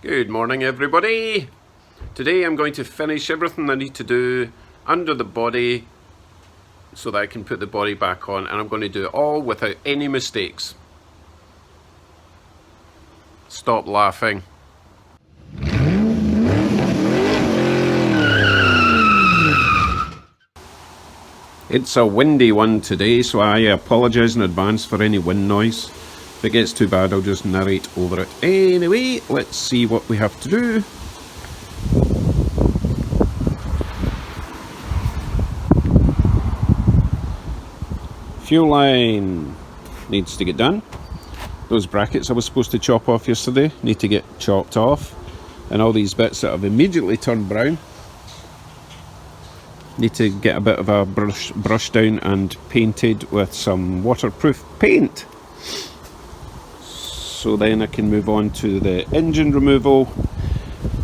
Good morning everybody. Today I'm going to finish everything I need to do under the body so that I can put the body back on, and I'm going to do it all without any mistakes. Stop laughing. It's a windy one today, so I apologise in advance for any wind noise. If it gets too bad, I'll just narrate over it. Anyway, let's see what we have to do. Fuel line needs to get done. Those brackets I was supposed to chop off yesterday need to get chopped off. And all these bits that have immediately turned brown need to get a bit of a brush down and painted with some waterproof paint. So then I can move on to the engine removal.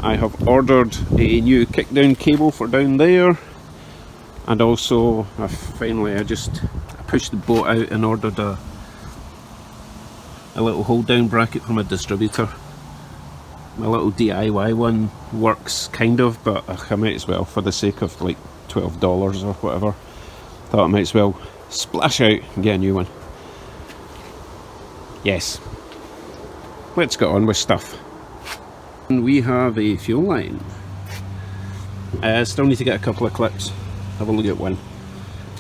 I have ordered a new kickdown cable for down there, and also I just pushed the boat out and ordered a little hold down bracket from a distributor. My little DIY one works kind of, but I might as well, for the sake of like $12 or whatever, thought I might as well splash out and get a new one. Yes. Let's get on with stuff. And we have a fuel line. Still need to get a couple of clips. Have a look at one.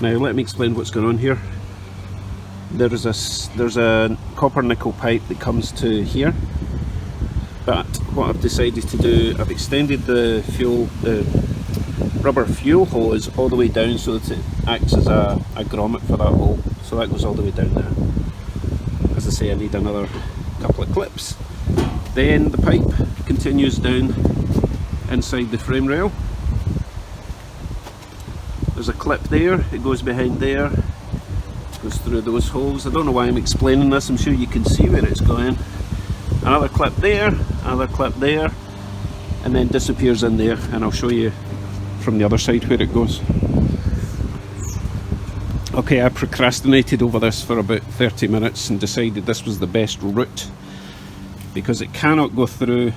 Now let me explain what's going on here. There's a copper nickel pipe that comes to here, but what I've decided to do, I've extended the rubber fuel hose all the way down so that it acts as a grommet for that hole. So that goes all the way down there. As I say, I need another couple of clips. Then the pipe continues down inside the frame rail. There's a clip there, it goes behind there, goes through those holes. I don't know why I'm explaining this, I'm sure you can see where it's going. Another clip there, another clip there, and then disappears in there, and I'll show you from the other side where it goes. Okay, I procrastinated over this for about 30 minutes and decided this was the best route, because it can't go through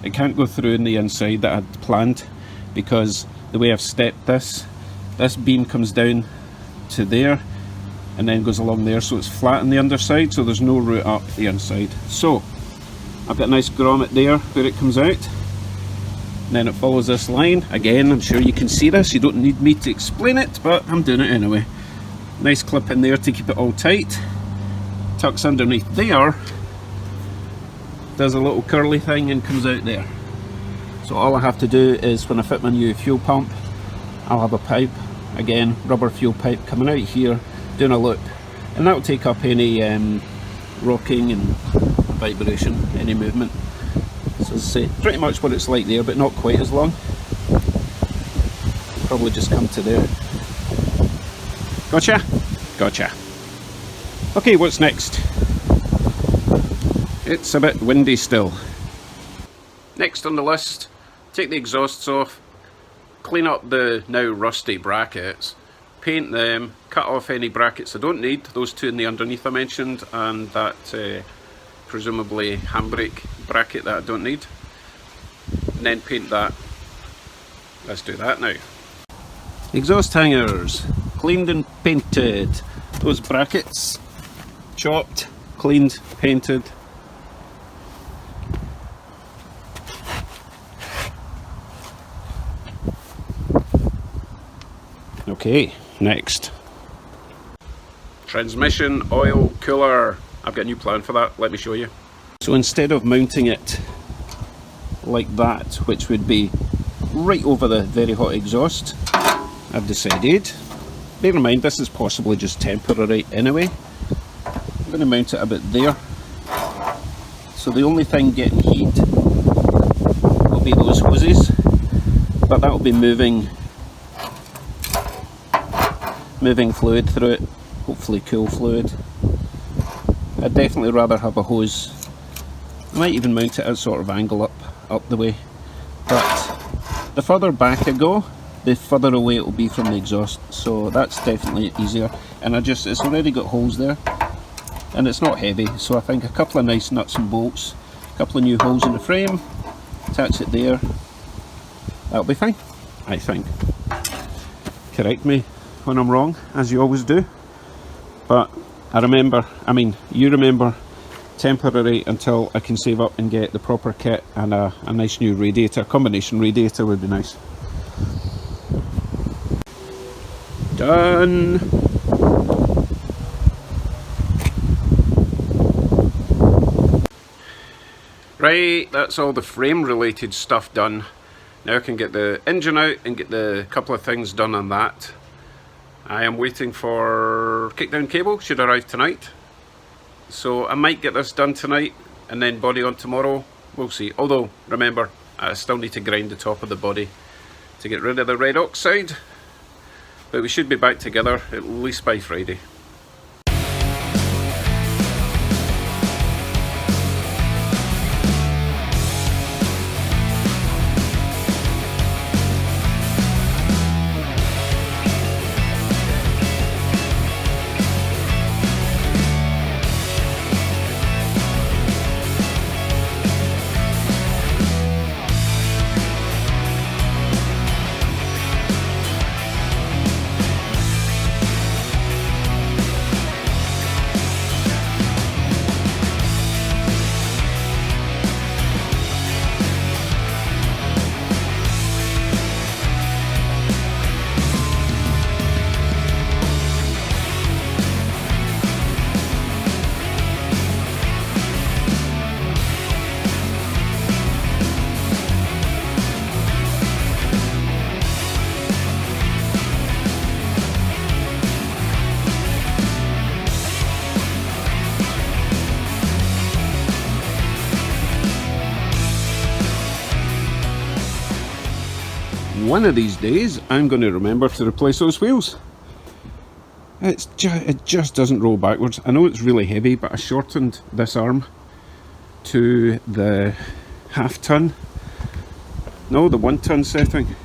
in the inside that I'd planned, because the way I've stepped this beam comes down to there and then goes along there, so it's flat on the underside, so there's no route up the inside. So I've got a nice grommet there where it comes out, and then it follows this line. Again, I'm sure you can see this, you don't need me to explain it, but I'm doing it anyway. Nice clip in there to keep it all tight. Tucks underneath there, does a little curly thing and comes out there. So all I have to do is, when I fit my new fuel pump, I'll have a pipe, again rubber fuel pipe, coming out here, doing a loop, and that will take up any rocking and vibration, any movement. So as I say, pretty much what it's like there, but not quite as long. Probably just come to there. Gotcha? Gotcha. Okay, what's next? It's a bit windy still. Next on the list, take the exhausts off, clean up the now rusty brackets, paint them, cut off any brackets I don't need, those two in the underneath I mentioned, and that presumably handbrake bracket that I don't need, and then paint that. Let's do that now. Exhaust hangers, cleaned and painted. Those brackets, chopped, cleaned, painted. Okay, next. Transmission oil cooler. I've got a new plan for that, let me show you. So instead of mounting it like that, which would be right over the very hot exhaust, I've decided, bear in mind this is possibly just temporary anyway, I'm going to mount it a bit there. So the only thing getting heat will be those hoses, but that will be moving fluid through it, hopefully cool fluid. I'd definitely rather have a hose. I might even mount it at a sort of angle up the way, but the further back I go, the further away it will be from the exhaust, so that's definitely easier. And it's already got holes there, and it's not heavy, so I think a couple of nice nuts and bolts, a couple of new holes in the frame, attach it there. That'll be fine, I think. Correct me when I'm wrong, as you always do. But you remember, temporary until I can save up and get the proper kit, and a nice new radiator. Combination radiator would be nice. Done. Right, that's all the frame related stuff done. Now I can get the engine out and get the couple of things done on that. I am waiting for kickdown cable, should arrive tonight. So I might get this done tonight and then body on tomorrow, we'll see. Although, remember, I still need to grind the top of the body to get rid of the red oxide. But we should be back together at least by Friday. One of these days I'm going to remember to replace those wheels. It just doesn't roll backwards. I know it's really heavy, but I shortened this arm to the the 1 ton setting,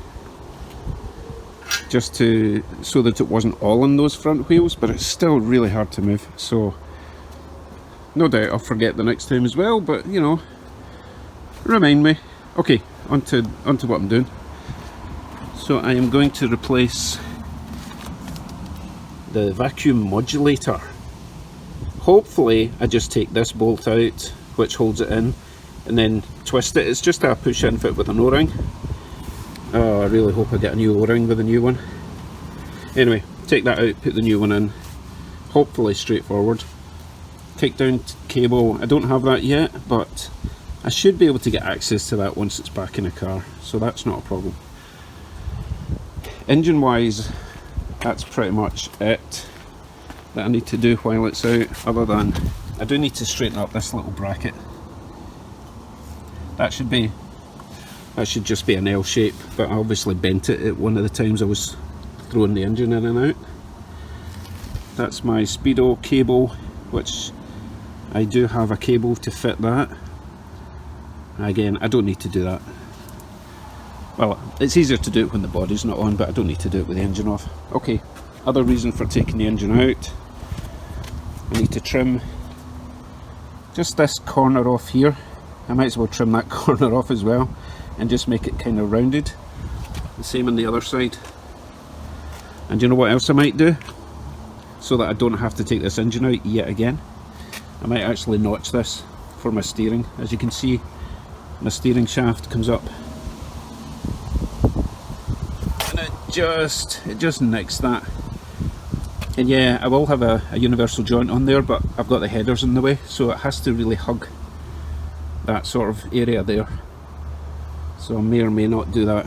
just so that it wasn't all on those front wheels, but it's still really hard to move. So no doubt I'll forget the next time as well, but you know, remind me. Okay, on to what I'm doing. So I am going to replace the vacuum modulator. Hopefully I just take this bolt out, which holds it in, and then twist it. It's just a push-in fit with an O-ring. Oh, I really hope I get a new O-ring with a new one. Anyway, take that out, put the new one in. Hopefully straightforward. Kickdown cable, I don't have that yet, but I should be able to get access to that once it's back in the car, so that's not a problem. Engine wise, that's pretty much it that I need to do while it's out, other than I do need to straighten up this little bracket. That should just be an L shape, but I obviously bent it at one of the times I was throwing the engine in and out. That's my speedo cable, which I do have a cable to fit that. Again, I don't need to do that. Well, it's easier to do it when the body's not on, but I don't need to do it with the engine off. Okay, other reason for taking the engine out, I need to trim just this corner off here. I might as well trim that corner off as well and just make it kind of rounded. The same on the other side. And you know what else I might do? So that I don't have to take this engine out yet again. I might actually notch this for my steering. As you can see, my steering shaft comes up. It just nicks that. And yeah, I will have a universal joint on there, but I've got the headers in the way, so it has to really hug that sort of area there. So I may or may not do that.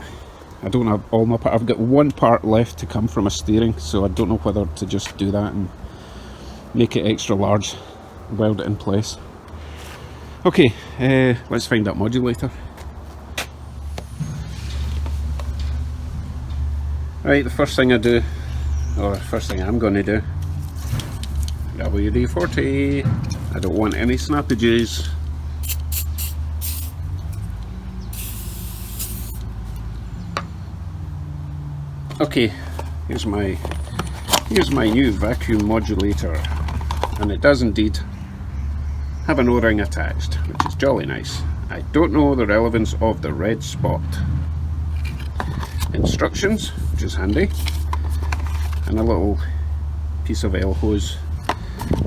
I don't have all my parts. I've got one part left to come from a steering, so I don't know whether to just do that and make it extra large, weld it in place. Okay, let's find that modulator. Right, the first thing I do, or the first thing I'm going to do, WD-40. I don't want any snappages. Okay, here's my new vacuum modulator, and it does indeed have an O-ring attached, which is jolly nice. I don't know the relevance of the red spot. Instructions, which is handy, and a little piece of L hose.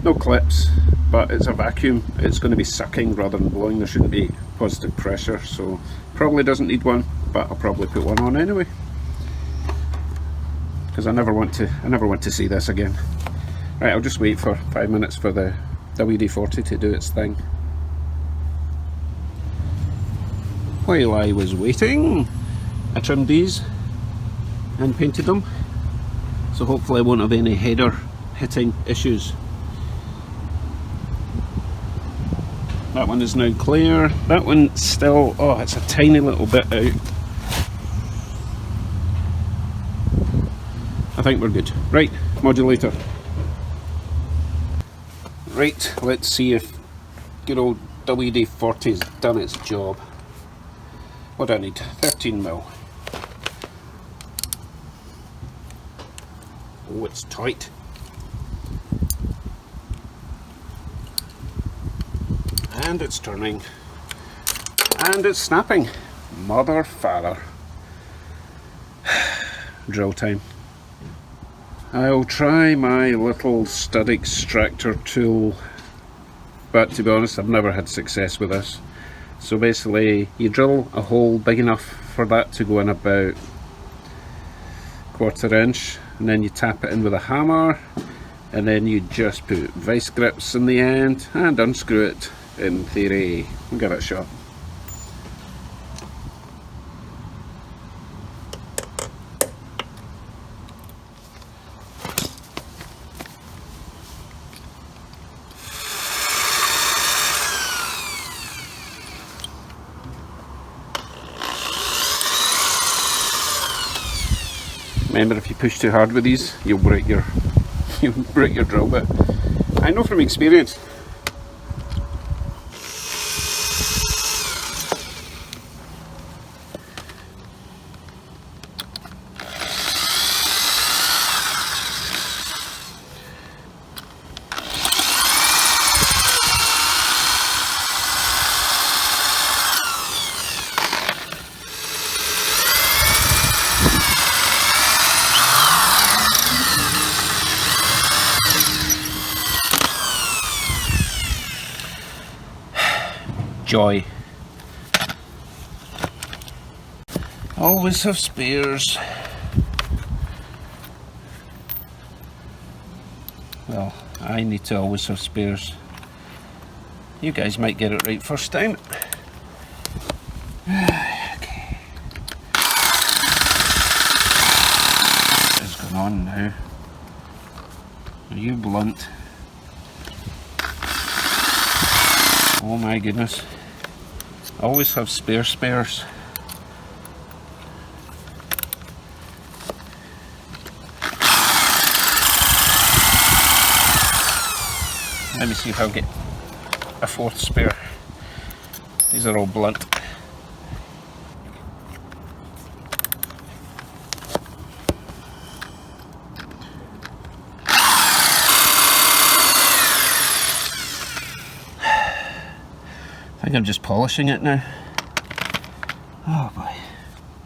No clips, but it's a vacuum. It's going to be sucking rather than blowing. There shouldn't be positive pressure, so probably doesn't need one, but I'll probably put one on anyway, because I never want to see this again. Right, I'll just wait for 5 minutes for the WD-40 to do its thing. While I was waiting, I trimmed these and painted them, so hopefully I won't have any header hitting issues. That one is now clear. That one still, oh, it's a tiny little bit out. I think we're good. Right, modulator. Right, let's see if good old WD-40's done its job. What do I need? 13mm. Oh, it's tight. And it's turning. And it's snapping. Mother father. Drill time. I'll try my little stud extractor tool, but to be honest I've never had success with this. So basically you drill a hole big enough for that to go in about 1/4 inch, and then you tap it in with a hammer, and then you just put vice grips in the end and unscrew it, in theory. We'll give it a shot. Remember, if you push too hard with these, you'll break your drill bit. I know from experience. Joy. Always have spares. Well, I need to always have spares. You guys might get it right first time. Okay. What is going on now? Are you blunt? Oh my goodness. Always have spares. Let me see if I'll get a 4th spare. These are all blunt. I think I'm just polishing it now. Oh boy.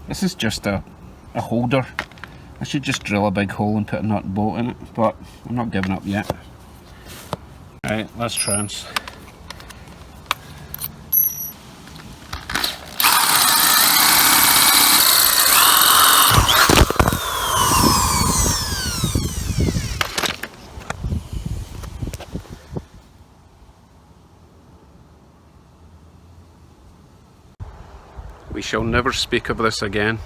This is just a holder. I should just drill a big hole and put a nut and bolt in it, but I'm not giving up yet. Right, let's trans. We shall never speak of this again.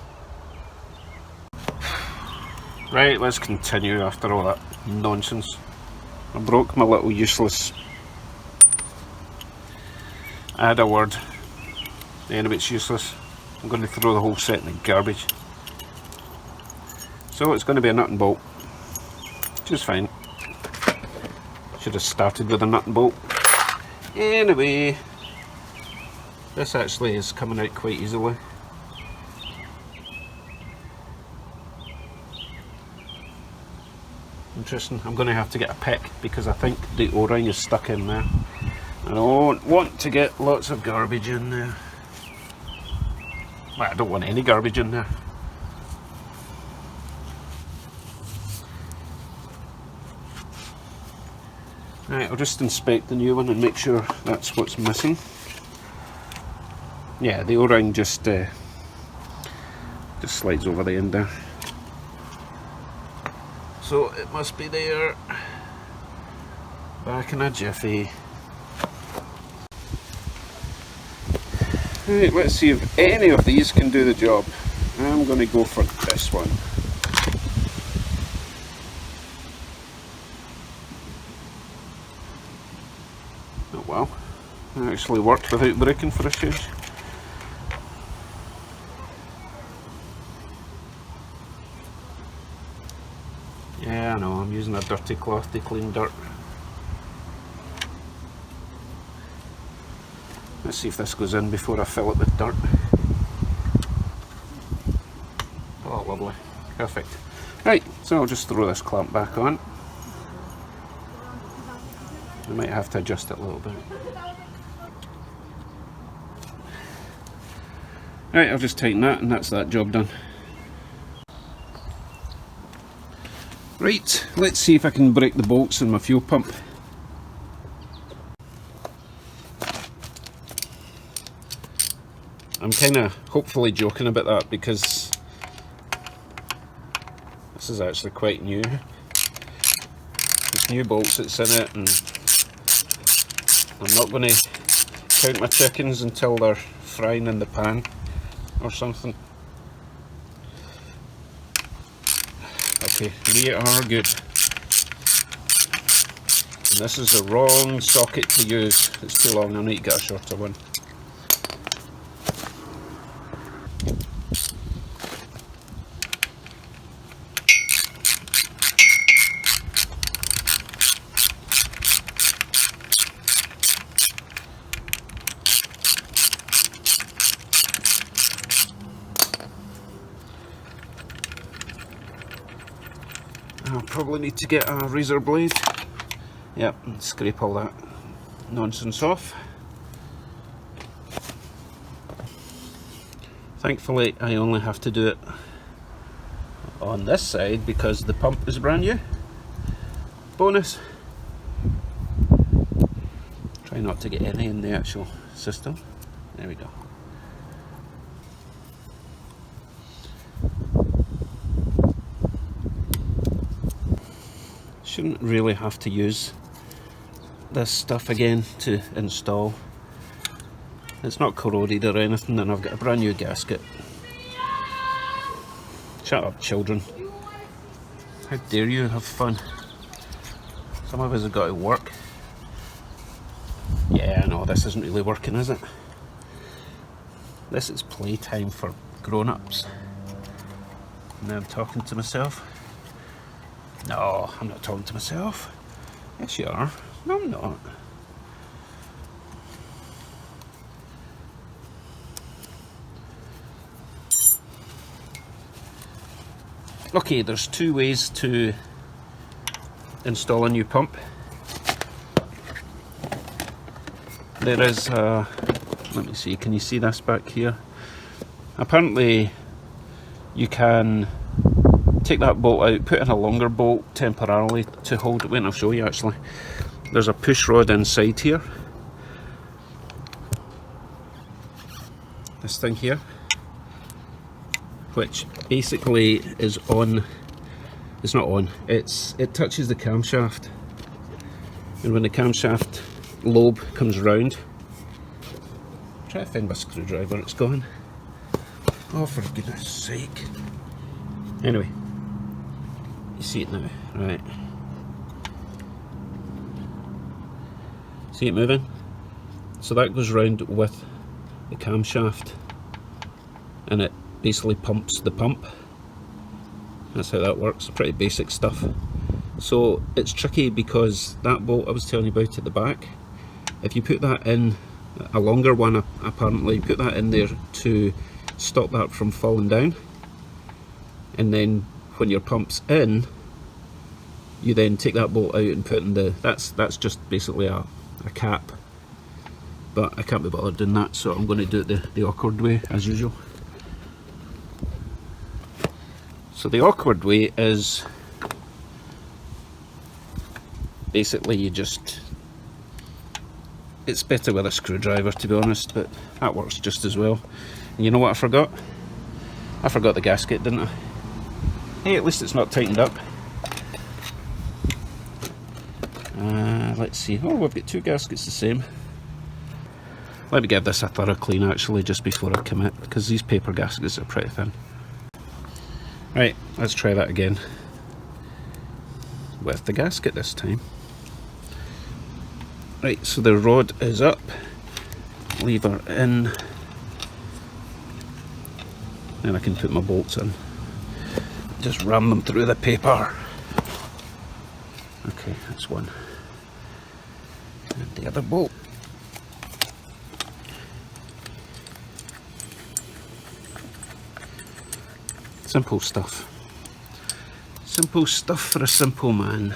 Right, let's continue after all that nonsense. I broke my little useless add a word. The end of it's useless. I'm going to throw the whole set in the garbage. So it's going to be a nut and bolt. Which is fine. Should have started with a nut and bolt. Anyway, this actually is coming out quite easily. Interesting. I'm going to have to get a pick because I think the O-ring is stuck in there. I don't want to get lots of garbage in there. Well, I don't want any garbage in there. Right, I'll just inspect the new one and make sure that's what's missing. Yeah, the O-ring just slides over the end there. So it must be there. Back in a jiffy. Right, let's see if any of these can do the job. I'm going to go for this one. Oh well, it actually worked without braking for a change. Yeah, I know, I'm using a dirty cloth to clean dirt. Let's see if this goes in before I fill it with dirt. Oh, lovely. Perfect. Right, so I'll just throw this clamp back on. I might have to adjust it a little bit. Right, I'll just tighten that and that's that job done. Right, let's see if I can break the bolts in my fuel pump. I'm kind of hopefully joking about that because this is actually quite new. It's new bolts that's in it, and I'm not going to count my chickens until they're frying in the pan or something. Okay, we are good. And this is the wrong socket to use. It's too long, I need to get a shorter one. I'll probably need to get a razor blade. Yep, and scrape all that nonsense off. Thankfully I only have to do it on this side because the pump is brand new. Bonus. Try not to get any in the actual system. There we go. Shouldn't really have to use this stuff again to install. It's not corroded or anything, and I've got a brand new gasket. Shut up, children. How dare you have fun? Some of us have got to work. Yeah, I know, this isn't really working, is it? This is playtime for grown-ups. Now I'm talking to myself. No, I'm not talking to myself. Yes, you are. No, I'm not. Okay, there's two ways to install a new pump. There is let me see, can you see this back here? Apparently you can take that bolt out, put in a longer bolt temporarily to hold it. Wait, I'll show you actually. There's a push rod inside here. This thing here, which basically is on. It's not on. It touches the camshaft, and when the camshaft lobe comes round, try to find my screwdriver. It's gone. Oh, for goodness sake! Anyway. You see it now, right? See it moving? So that goes round with the camshaft and it basically pumps the pump. That's how that works, pretty basic stuff. So it's tricky because that bolt I was telling you about at the back, if you put that in, a longer one apparently, put that in there to stop that from falling down, and then when your pump's in, you then take that bolt out and put in the, that's just basically a cap, but I can't be bothered doing that, so I'm going to do it the awkward way as usual. So the awkward way is basically you just, it's better with a screwdriver to be honest, but that works just as well. And you know what I forgot? I forgot the gasket, didn't I? Hey, at least it's not tightened up. Let's see. Oh, we've got two gaskets the same. Let me give this a thorough clean actually just before I commit, because these paper gaskets are pretty thin. Right, let's try that again. With the gasket this time. Right, so the rod is up. Lever in. Then I can put my bolts in. Just ram them through the paper. Okay, that's one. And the other bolt. Simple stuff. Simple stuff for a simple man.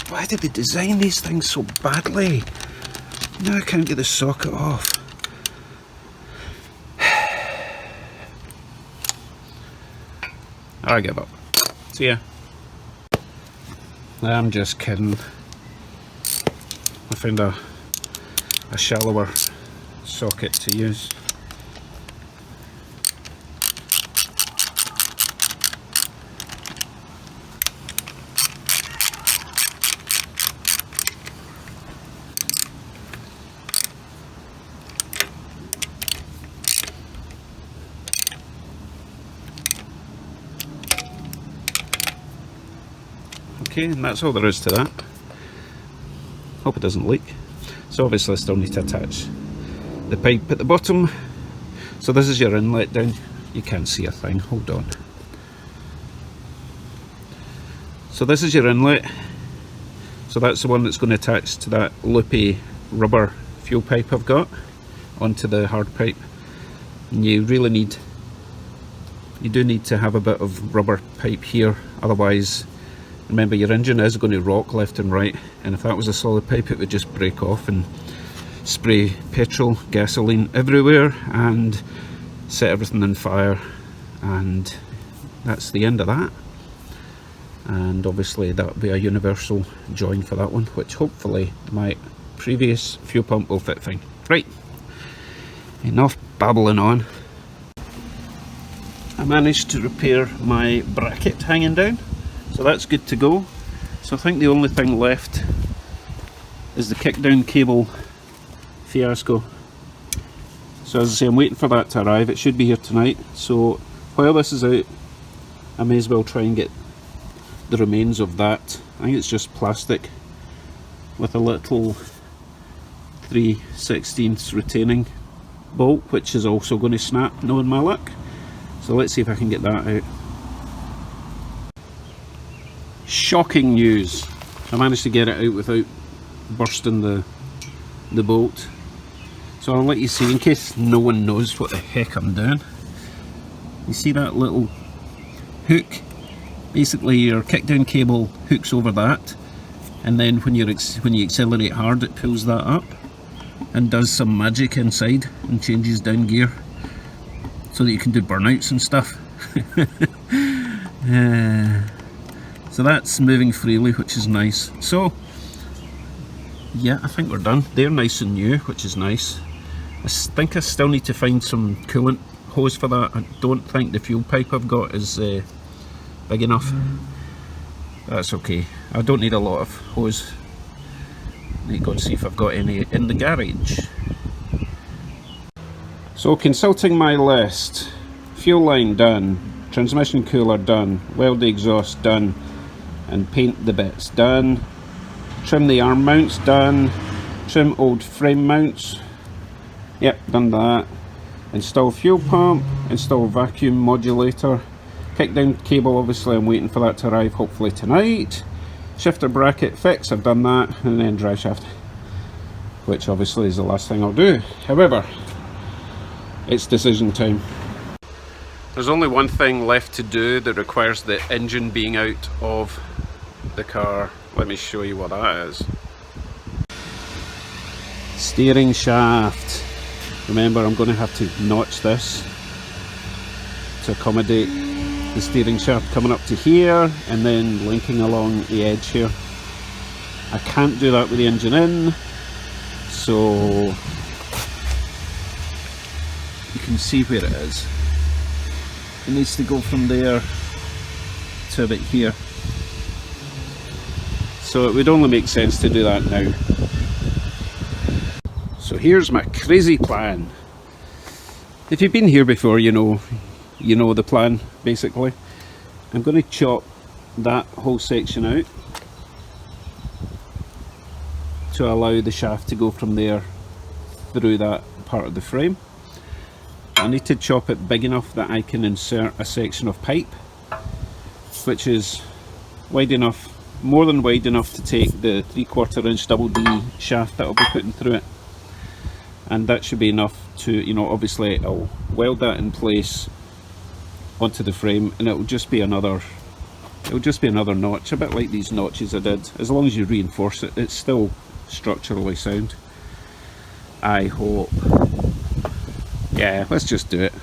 Why did they design these things so badly? Now I can't get the socket off. I give up. See ya. I'm just kidding. I found a shallower socket to use. Okay, and that's all there is to that. Hope it doesn't leak. So obviously I still need to attach the pipe at the bottom. So this is your inlet down. You can't see a thing, hold on. So this is your inlet. So that's the one that's going to attach to that loopy rubber fuel pipe I've got onto the hard pipe. And you do need to have a bit of rubber pipe here, otherwise remember your engine is going to rock left and right, and if that was a solid pipe it would just break off and spray petrol, gasoline everywhere and set everything on fire, and that's the end of that. And obviously that would be a universal join for that one, which hopefully my previous fuel pump will fit fine. Right, enough babbling on. I managed to repair my bracket hanging down, so that's good to go. So I think the only thing left is the kickdown cable fiasco. So as I say, I'm waiting for that to arrive. It should be here tonight. So while this is out, I may as well try and get the remains of that. I think it's just plastic with a little 3/16 retaining bolt, which is also going to snap, knowing my luck. So let's see if I can get that out. Shocking news! I managed to get it out without bursting the bolt. So I'll let you see in case no one knows what the heck I'm doing. You see that little hook? Basically your kickdown cable hooks over that, and then when you accelerate hard it pulls that up and does some magic inside and changes down gear so that you can do burnouts and stuff. So that's moving freely, which is nice. So yeah, I think we're done. They're nice and new, which is nice. I think I still need to find some coolant hose for that. I don't think the fuel pipe I've got is big enough. That's okay. I don't need a lot of hose. Need to go and see if I've got any in the garage. So consulting my list. Fuel line done. Transmission cooler done. Weld the exhaust done. And paint the bits done. Trim the arm mounts done. Trim old frame mounts. Yep, done that. Install fuel pump. Install vacuum modulator. Kickdown cable, obviously I'm waiting for that to arrive, hopefully tonight. Shifter bracket fix, I've done that. And then drive shaft, which obviously is the last thing I'll do. However, it's decision time. There's only one thing left to do that requires the engine being out of the car. Let me show you what that is. Steering shaft. Remember, I'm going to have to notch this to accommodate the steering shaft coming up to here and then linking along the edge here. I can't do that with the engine in, so you can see where it is. It needs to go from there to about here. So it would only make sense to do that now. So here's my crazy plan. If you've been here before, you know the plan basically. I'm going to chop that whole section out to allow the shaft to go from there through that part of the frame. I need to chop it big enough that I can insert a section of pipe which is wide enough, more than wide enough to take the 3/4 inch double D shaft that I'll be putting through it, and that should be enough to, you know, obviously I'll weld that in place onto the frame and it'll just be another notch, a bit like these notches I did. As long as you reinforce it, it's still structurally sound, I hope. Yeah, let's just do it.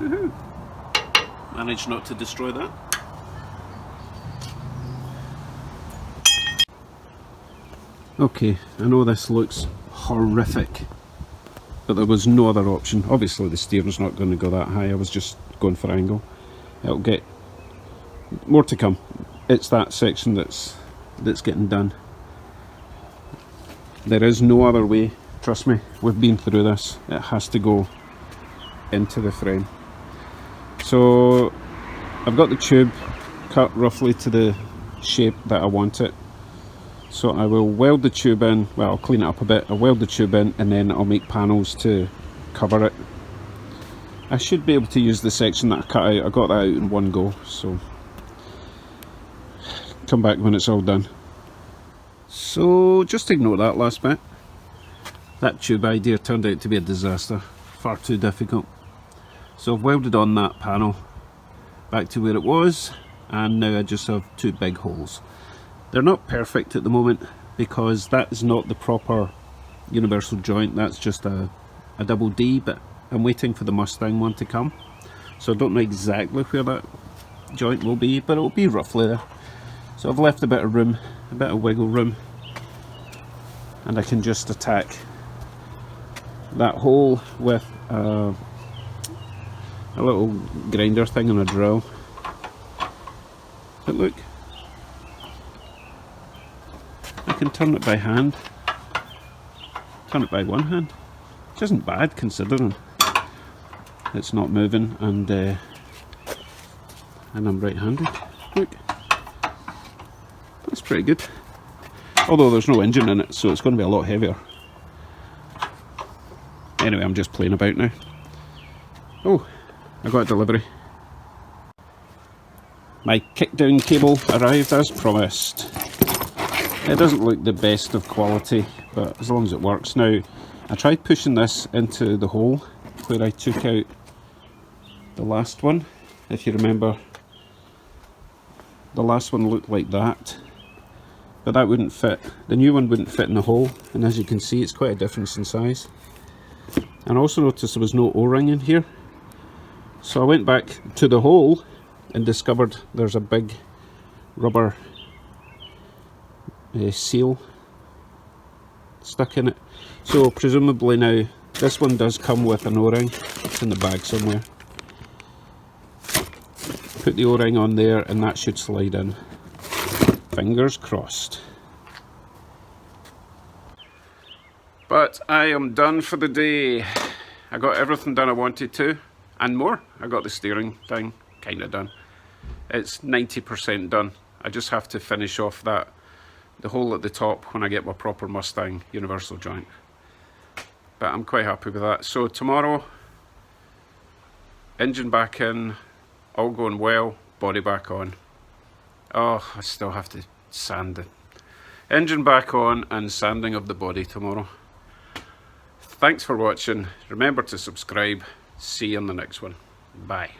Woohoo! Managed not to destroy that. Okay, I know this looks horrific, but there was no other option. Obviously the steering's not going to go that high, I was just going for angle. It'll get more to come. It's that section that's getting done. There is no other way, trust me, we've been through this. It has to go into the frame. So I've got the tube cut roughly to the shape that I want it. So I will weld the tube in, well, I'll clean it up a bit, I'll weld the tube in and then I'll make panels to cover it. I should be able to use the section that I cut out. I got that out in one go, so come back when it's all done. So just ignore that last bit. That tube idea turned out to be a disaster, far too difficult. So I've welded on that panel back to where it was, and now I just have two big holes. They're not perfect at the moment because that is not the proper universal joint, that's just a double D, but I'm waiting for the Mustang one to come. So I don't know exactly where that joint will be, but it'll be roughly there. So I've left a bit of room, a bit of wiggle room, and I can just attack that hole with a little grinder thing and a drill. But look, I can turn it by hand, turn it by one hand, which isn't bad considering it's not moving and I'm right-handed. Look, that's pretty good. Although there's no engine in it, so it's going to be a lot heavier. Anyway, I'm just playing about now. Oh, I got a delivery. My kickdown cable arrived as promised. It doesn't look the best of quality, but as long as it works. Now, I tried pushing this into the hole where I took out the last one. If you remember, the last one looked like that, but that wouldn't fit. The new one wouldn't fit in the hole, and as you can see, it's quite a difference in size. And I also noticed there was no O-ring in here. So I went back to the hole and discovered there's a big rubber seal stuck in it. So presumably now this one does come with an O-ring. It's in the bag somewhere. Put the O-ring on there and that should slide in. Fingers crossed. But I am done for the day. I got everything done I wanted to, and more. I got the steering thing kind of done. It's 90% done. I just have to finish off the hole at the top when I get my proper Mustang universal joint. But I'm quite happy with that. So tomorrow, engine back in, all going well, body back on. Oh, I still have to sand it. Engine back on and sanding of the body tomorrow. Thanks for watching. Remember to subscribe. See you in the next one. Bye.